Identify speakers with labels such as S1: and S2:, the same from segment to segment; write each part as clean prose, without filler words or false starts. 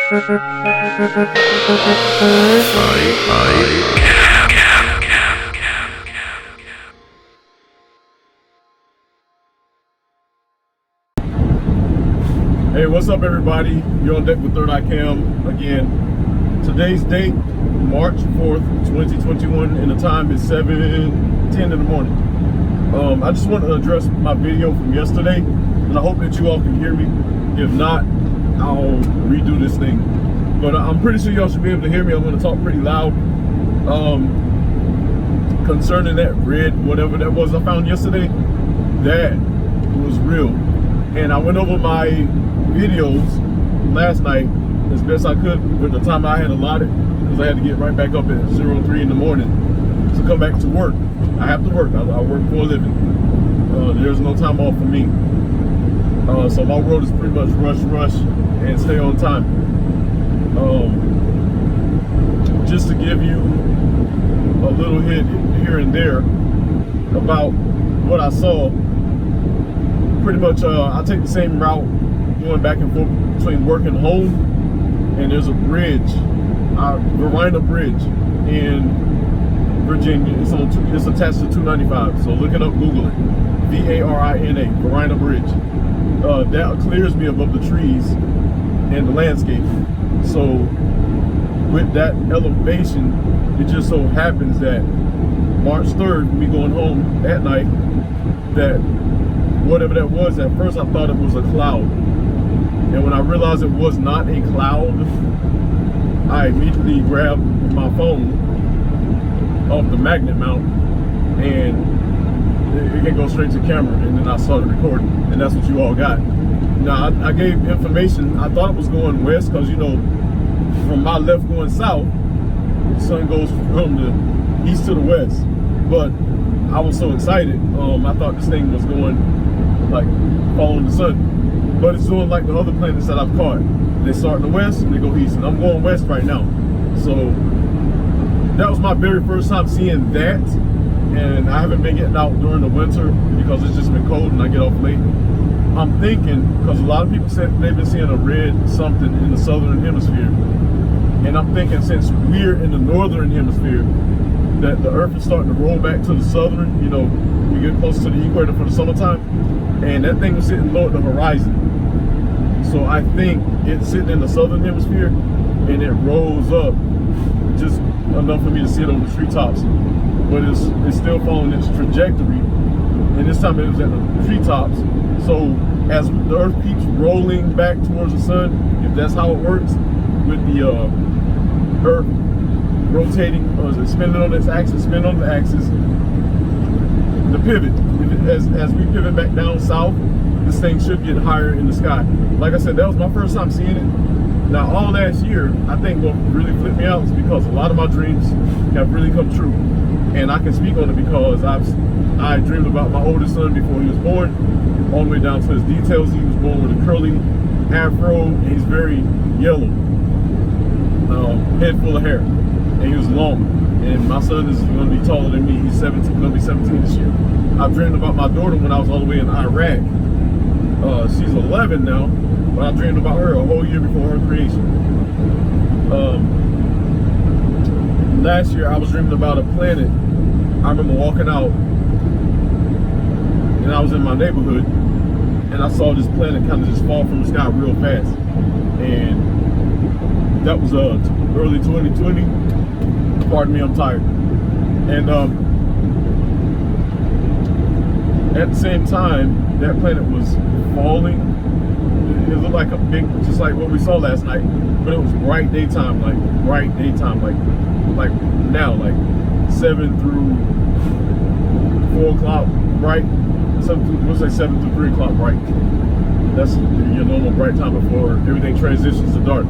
S1: Hey, what's up everybody? You're on deck with Third Eye Cam again. Today's date, March 4th, 2021, and the time is 7:10 in the morning. I just want to address my video from yesterday, and I hope that you all can hear me. If not, I'll redo this thing. But I'm pretty sure y'all should be able to hear me. I'm going to talk pretty loud. Concerning that red, whatever that was I found yesterday, that was real. And I went over my videos last night as best I could with the time I had allotted, because I had to get right back up at 03 in the morning to come back to work. I have to work. I work for a living. There's no time off for me. So my world is pretty much rush and stay on time. Just to give you a little hint here and there about what I saw. Pretty much I take the same route going back and forth between work and home, and there's a bridge, Varina Bridge in Virginia. It's attached to 295, so look it up, Google it. V-A-R-I-N-A, Varina Bridge. That clears me above the trees and the landscape. So with that elevation, it just so happens that March 3rd, me going home at night, that whatever that was, at first I thought it was a cloud. And when I realized it was not a cloud, I immediately grabbed my phone off the magnet mount, and it can go straight to camera, and then I started recording, and that's what you all got. Now, I gave information. I thought it was going west, because, you know, from my left going south, the sun goes from the east to the west. But I was so excited. I thought this thing was going like following the sun, but it's doing like the other planets that I've caught. They start in the west and they go east, and I'm going west right now. So that was my very first time seeing that, and I haven't been getting out during the winter because it's just been cold and I get off late. I'm thinking, because a lot of people said they've been seeing a red something in the southern hemisphere, and I'm thinking since we're in the northern hemisphere, that the earth is starting to roll back to the southern, you know, we get close to the equator for the summertime, and that thing was sitting low at the horizon. So I think it's sitting in the southern hemisphere, and it rolls up just enough for me to see it on the treetops. But it's still following its trajectory, and this time it was at the treetops. So as the earth keeps rolling back towards the sun, if that's how it works, with the earth rotating, or is it spinning on its axis, the pivot, as we pivot back down south, this thing should get higher in the sky. Like I said, that was my first time seeing it. Now, all last year, I think what really flipped me out is because a lot of my dreams have really come true, and I can speak on it because I dreamed about my oldest son before he was born, all the way down to his details. He was born with a curly afro, and he's very yellow, head full of hair, and he was long. And my son is going to be taller than me. He's 17, going to be 17 this year. I dreamed about my daughter when I was all the way in Iraq. She's 11 now, but I dreamed about her a whole year before her creation. Last year I was dreaming about a planet. I remember walking out, and I was in my neighborhood, and I saw this planet kind of just fall from the sky real fast. And that was early 2020. Pardon me, I'm tired. And at the same time that planet was falling, it looked like a big, just like what we saw last night, but it was bright daytime, like now, like 7 through 4 o'clock bright. We'll say 7 through 3 o'clock bright. That's your normal bright time before everything transitions to dark.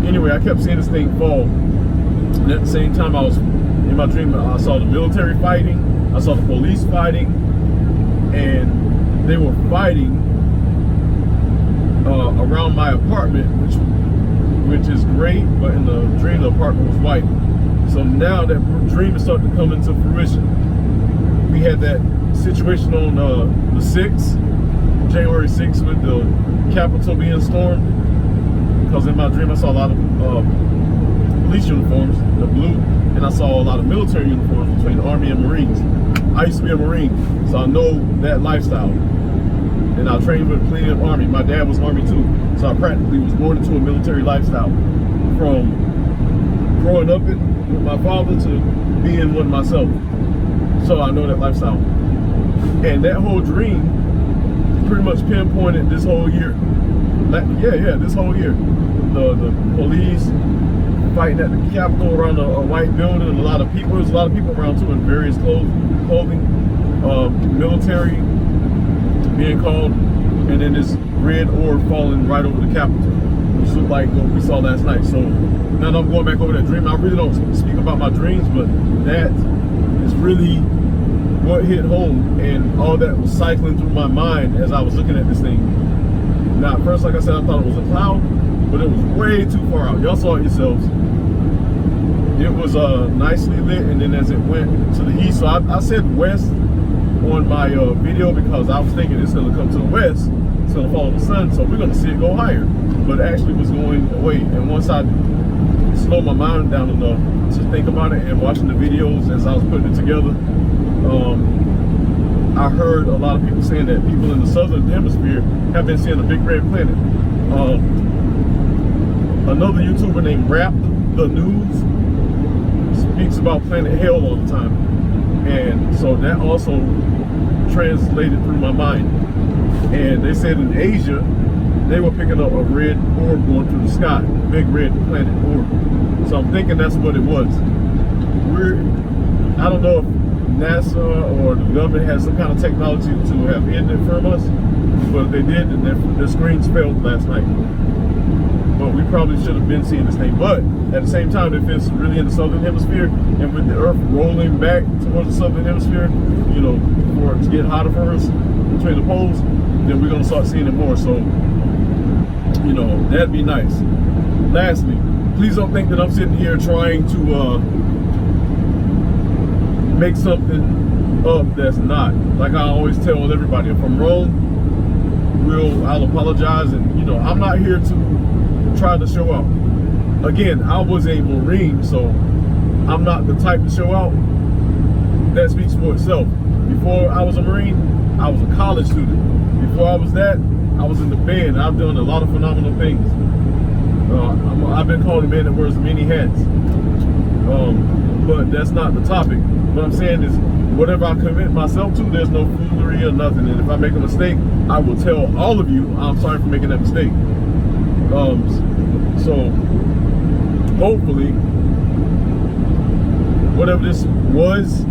S1: Anyway, I kept seeing this thing fall. And at the same time, I was in my dream, I saw the military fighting, I saw the police fighting, and they were fighting around my apartment, which is great, but in the dream the apartment was white. So now that dream is starting to come into fruition. We had that situation on the 6th, January 6th, with the Capitol being stormed. because in my dream I saw a lot of police uniforms, the blue, and I saw a lot of military uniforms between the Army and Marines. I used to be a Marine, so I know that lifestyle. And I trained with plenty of Army. My dad was Army too, so I practically was born into a military lifestyle. From growing up with my father to being one myself. So I know that lifestyle. And that whole dream pretty much pinpointed this whole year. This whole year. The police fighting at the Capitol around a white building, and a lot of people. There's a lot of people around too in various clothing. Military being called, and then this red orb falling right over the Capitol, which looked like what we saw last night. So now that I'm going back over that dream, I really don't speak about my dreams, but that is really what hit home, and all that was cycling through my mind as I was looking at this thing. Now, at first, like I said, I thought it was a cloud, but it was way too far out. Y'all saw it yourselves. It was nicely lit, and then as it went to the east, so I said west on my video because I was thinking it's going to come to the west, it's going to follow the sun, so we're going to see it go higher. But actually it was going away, and once I slowed my mind down enough to think about it and watching the videos as I was putting it together, I heard a lot of people saying that people in the southern hemisphere have been seeing a big red planet. Another YouTuber named Rap the News speaks about Planet Hell all the time, and so that also translated through my mind. And they said in Asia they were picking up a red orb going through the sky, big red planet orb. So I'm thinking that's what it was. I don't know if NASA or the government has some kind of technology to have hidden it from us, but if they did, then their screens failed last night. But we probably should have been seeing this thing. But at the same time, if it's really in the southern hemisphere, and with the Earth rolling back towards the southern hemisphere, you know, for it to get hotter for us between the poles, then we're gonna start seeing it more. So, you know, that'd be nice. Lastly, please don't think that I'm sitting here trying to make something up that's not. Like I always tell everybody, if I'm wrong, I'll apologize, and you know, I'm not here to try to show out. Again, I was a Marine, so I'm not the type to show out. That speaks for itself. Before I was a Marine, I was a college student. Before I was that, I was in the band. I've done a lot of phenomenal things. I've been called a man that wears many hats. But that's not the topic. What I'm saying is, whatever I commit myself to, there's no foolery or nothing. And if I make a mistake, I will tell all of you I'm sorry for making that mistake. So hopefully whatever this was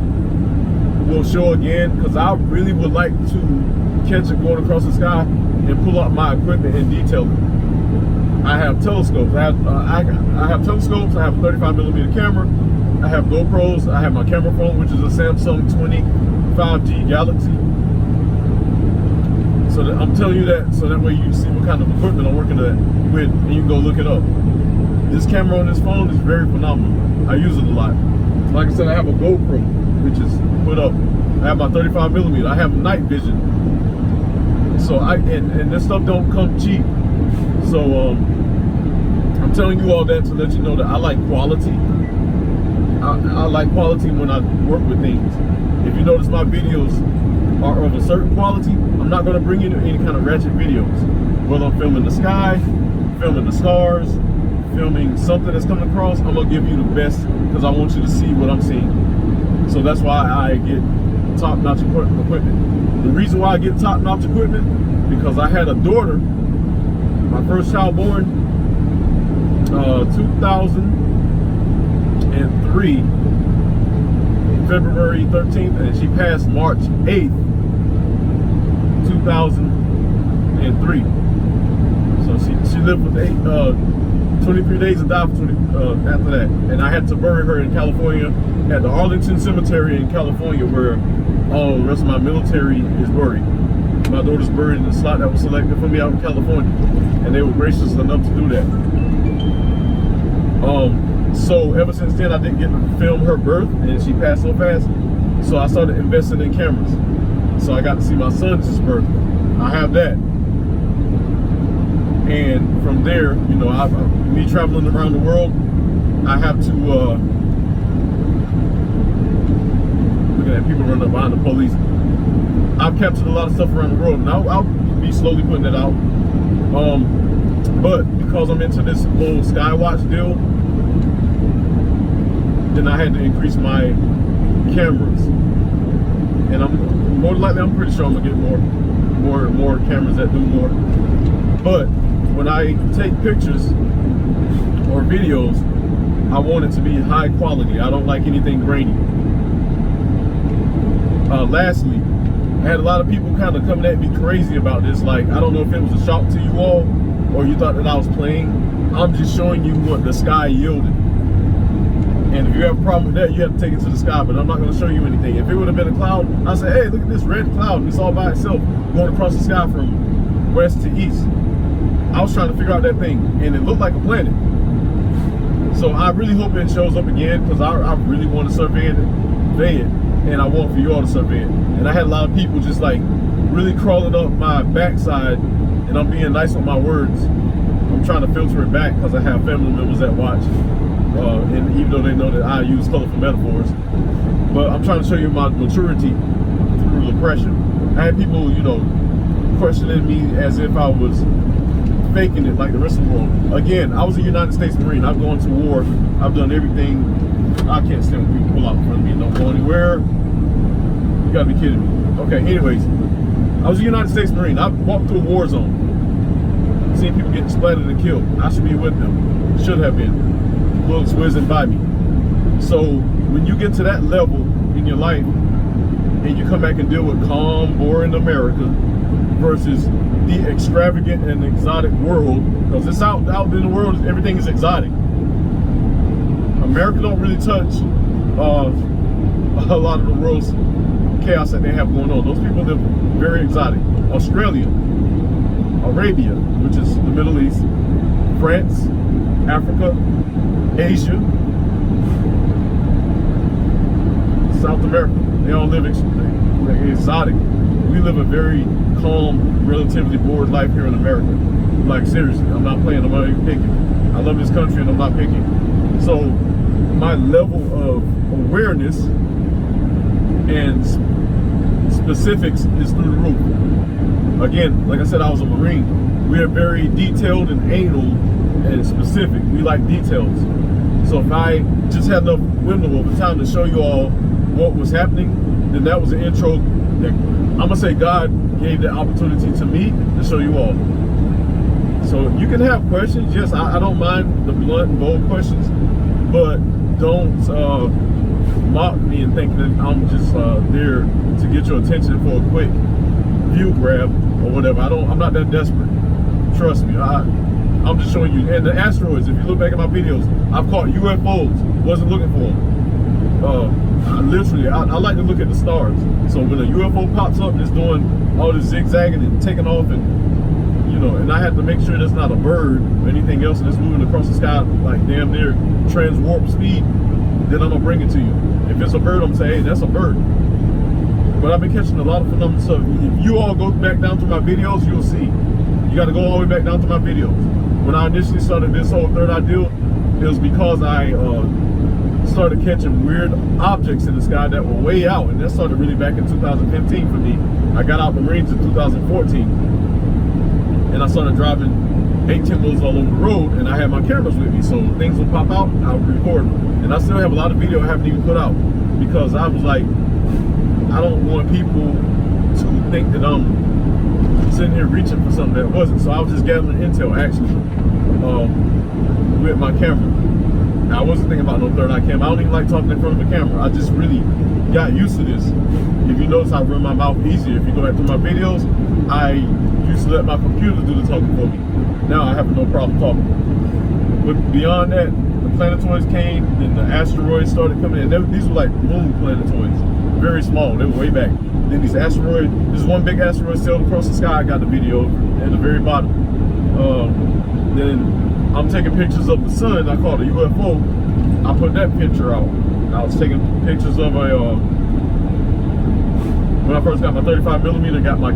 S1: will show again, because I really would like to catch it going across the sky and pull out my equipment and detail it. I have telescopes. I have telescopes. I have a 35mm camera. I have GoPros. I have my camera phone, which is a Samsung 25G Galaxy. So that, I'm telling you that so that way you see what kind of equipment I'm working with, and you can go look it up. This camera on this phone is very phenomenal. I use it a lot. Like I said, I have a GoPro, which is put up. I have my 35mm. I have night vision. So and this stuff don't come cheap. So I'm telling you all that to let you know that I like quality. I like quality when I work with things. If you notice, my videos are of a certain quality. I'm not going to bring you any kind of ratchet videos. Whether I'm filming the sky, filming the stars, filming something that's coming across, I'm going to give you the best because I want you to see what I'm seeing. So that's why I get top-notch equipment. The reason why I get top-notch equipment, because I had a daughter, my first child born, 2003, February 13th, and she passed March 8th, 2003. So she lived with 23 days and died after that. And I had to bury her in California at the Arlington Cemetery in California, where all the rest of my military is buried. My daughter's buried in the slot that was selected for me out in California, and they were gracious enough to do that. So ever since then, I didn't get to film her birth, and she passed so fast. So I started investing in cameras. So I got to see my son's birth. I have that. And from there, you know, me traveling around the world, I have to look at people running up behind the police. I've captured a lot of stuff around the world, and I'll be slowly putting it out. But because I'm into this whole Skywatch deal, then I had to increase my cameras. And I'm more likely, I'm pretty sure I'm gonna get more cameras that do more. But when I take pictures or videos, I want it to be high quality. I don't like anything grainy. Lastly, I had a lot of people kind of coming at me crazy about this. Like, I don't know if it was a shock to you all or you thought that I was playing. I'm just showing you what the sky yielded. And if you have a problem with that, you have to take it to the sky, but I'm not going to show you anything. If it would have been a cloud, I'd say, hey, look at this red cloud, and it's all by itself going across the sky from west to east. I was trying to figure out that thing, and it looked like a planet. So I really hope it shows up again, because I really want to survey it, and I want for you all to survey it. And I had a lot of people just like really crawling up my backside, and I'm being nice with my words. I'm trying to filter it back because I have family members that watch. And even though they know that I use colorful metaphors, but I'm trying to show you my maturity through the pressure. I had people, you know, questioning me as if I was faking it like the rest of the world. Again, I was a United States Marine. I've gone to war. I've done everything. I can't stand when people pull out in front of me and don't go anywhere. You gotta be kidding me. Okay, anyways, I was a United States Marine. I walked through a war zone. Seeing people getting splattered and killed. I should be with them. Should have been. Bullets whizzing by me. So when you get to that level in your life and you come back and deal with calm, boring America versus the extravagant and exotic world, because it's out in the world, everything is exotic. America don't really touch a lot of the world's chaos that they have going on. Those people live very exotic. Australia, Arabia, which is the Middle East, France, Africa, Asia, South America, they all live exotic. We live a very calm, relatively bored life here in America. Like, seriously, I'm not playing, I'm not even picking. I love this country and I'm not picking. So my level of awareness and specifics is through the roof. Again, like I said, I was a Marine. We are very detailed and anal and specific. We like details. So if I just had enough window of time to show you all what was happening, then that was an intro. I'm gonna say God gave the opportunity to me to show you all. So you can have questions. Yes, I don't mind the blunt and bold questions, but don't mock me and think that I'm just there to get your attention for a quick view grab or whatever. I'm not that desperate. Trust me. I'm just showing you. And the asteroids, if you look back at my videos, I've caught UFOs, wasn't looking for them. I like to look at the stars. So when a UFO pops up and it's doing all this zigzagging and taking off, and you know, and I have to make sure that's not a bird or anything else and it's moving across the sky like damn near trans-warp speed, then I'm gonna bring it to you. If it's a bird, I'm gonna say, hey, that's a bird. But I've been catching a lot of phenomena. So if you all go back down to my videos, you'll see. You got to go all the way back down to my videos. When I initially started this whole third eye deal, it was because I started catching weird objects in the sky that were way out, and that started really back in 2015 for me. I got out the Marines in 2014, and I started driving 18 wheels all over the road, and I had my cameras with me, so things would pop out, I would record them. And I still have a lot of video I haven't even put out, because I was like, I don't want people to think that I'm sitting here reaching for something that wasn't. So I was just gathering intel actually with my camera. Now, I wasn't thinking about no third eye camera. I don't even like talking in front of the camera. I just really got used to this. If you notice, I run my mouth easier. If you go back through my videos, I used to let my computer do the talking for me. Now I have no problem talking. But beyond that, the planetoids came, then the asteroids started coming in. These were like moon planetoids, very small. They were way back. Then these asteroids, this one big asteroid sailed across the sky. I got the video at the very bottom. Then I'm taking pictures of the sun. I call it a UFO. I put that picture out. I was taking pictures of a, when I first got my 35mm, got my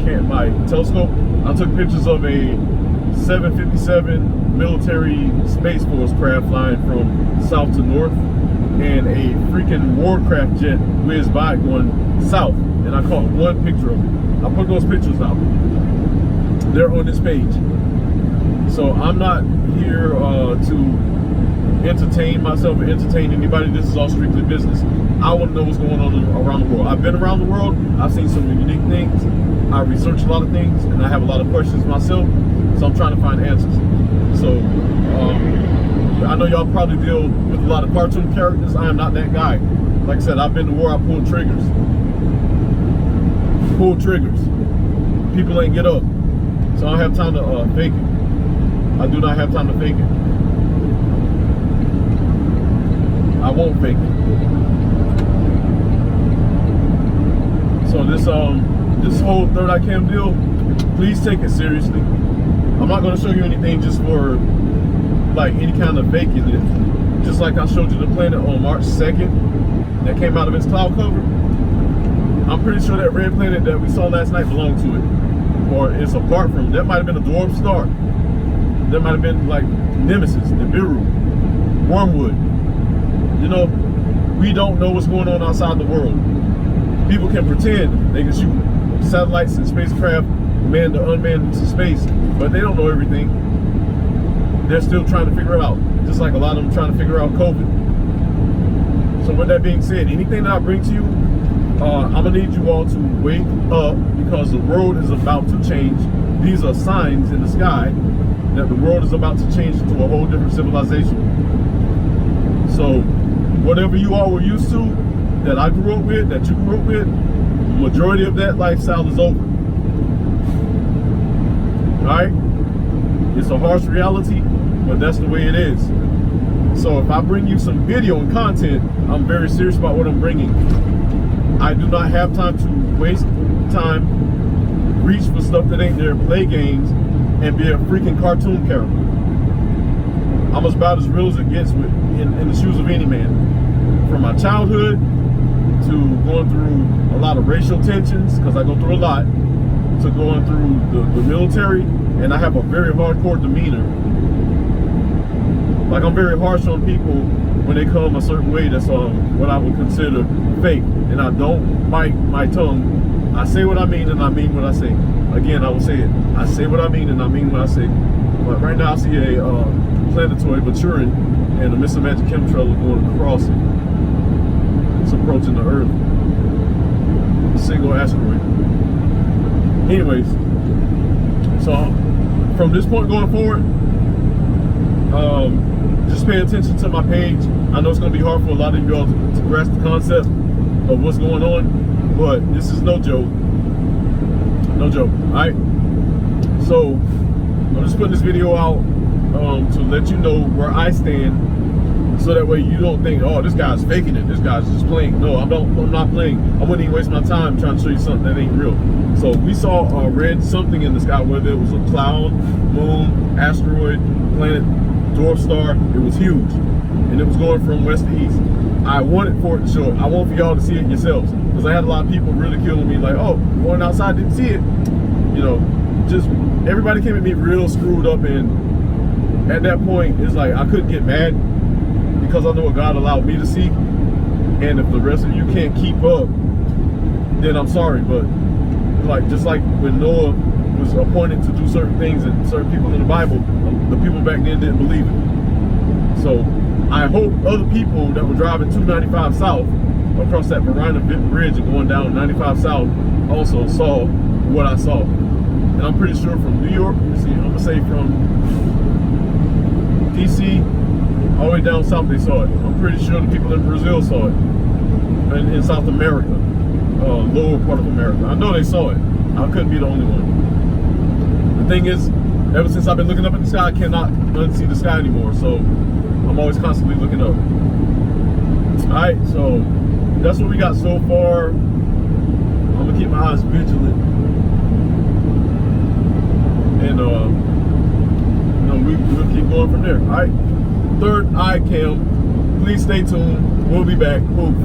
S1: telescope, I took pictures of a 757 military Space Force craft flying from south to north, and a freaking warcraft jet whizzed by going south, and I caught one picture of it. I put those pictures out. They're on this page. So I'm not here to entertain myself or entertain anybody. This is all strictly business. I want to know what's going on around the world. I've been around the world. I've seen some unique things. I research a lot of things, and I have a lot of questions myself. So I'm trying to find answers. So I know y'all probably deal with a lot of cartoon characters. I am not that guy. Like I said, I've been to war. I pulled triggers. Pulled triggers. People ain't get up. So I don't have time to fake it. I do not have time to fake it. I won't fake it. So this whole third eye cam deal, please take it seriously. I'm not going to show you anything just for like any kind of faking it. Just like I showed you the planet on March 2nd that came out of its cloud cover. I'm pretty sure that red planet that we saw last night belonged to it, or it's apart from it. That might have been a dwarf star. That might have been like Nemesis, Nibiru, Wormwood. You know, we don't know what's going on outside the world. People can pretend they can shoot satellites and spacecraft, manned or unmanned into space, but they don't know everything. They're still trying to figure it out, just like a lot of them trying to figure out COVID. So with that being said, anything that I bring to you, I'm gonna need you all to wake up, because the world is about to change. These are signs in the sky that the world is about to change into a whole different civilization. So whatever you all were used to, that I grew up with, that you grew up with, majority of that lifestyle is over. Alright? It's a harsh reality, but that's the way it is. So if I bring you some video and content, I'm very serious about what I'm bringing. I do not have time to waste time, reach for stuff that ain't there, play games, and be a freaking cartoon character. I'm about as real as it gets in the shoes of any man. From my childhood to going through a lot of racial tensions, because I go through a lot, to going through the military, and I have a very hardcore demeanor. Like, I'm very harsh on people when they come a certain way that's what I would consider fake, and I don't bite my tongue. I say what I mean, and I mean what I say. Again, I will say it. I say what I mean, and I mean what I say. But right now I see a planetoid maturing and a missile magic chemtrail going across it. It's approaching the Earth. A single asteroid. Anyways, so from this point going forward, just pay attention to my page. I know it's going to be hard for a lot of you all to grasp the concept of what's going on, but this is no joke. No joke. Alright? So I'm just putting this video out to let you know where I stand, so that way you don't think, oh, this guy's faking it, this guy's just playing. No, I'm not playing. I wouldn't even waste my time trying to show you something that ain't real. So we saw a red something in the sky, whether it was a cloud, moon, asteroid, planet, dwarf star. It was huge, and it was going from west to east. I wanted for it to show up. I want for y'all to see it yourselves, because I had a lot of people ridiculing me, like, oh, going outside, didn't see it. You know, just everybody came at me real screwed up, and at that point, it's like I couldn't get mad, because I know what God allowed me to see. And if the rest of you can't keep up, then I'm sorry. But like, just like when Noah was appointed to do certain things, and certain people in the Bible, the people back then didn't believe it. So I hope other people that were driving 295 south across that Verina Bridge and going down 95 south also saw what I saw. And I'm pretty sure from New York, see, I'm gonna say from DC all the way down south, they saw it. I'm pretty sure the people in Brazil saw it, and in South America, lower part of America. I know they saw it. I couldn't be the only one. The thing is, ever since I've been looking up at the sky, I cannot unsee the sky anymore. So I'm always constantly looking up. All right, so that's what we got so far. I'm gonna keep my eyes vigilant, and we'll keep going from there. All right, third eye cam. Please stay tuned. We'll be back. Poof.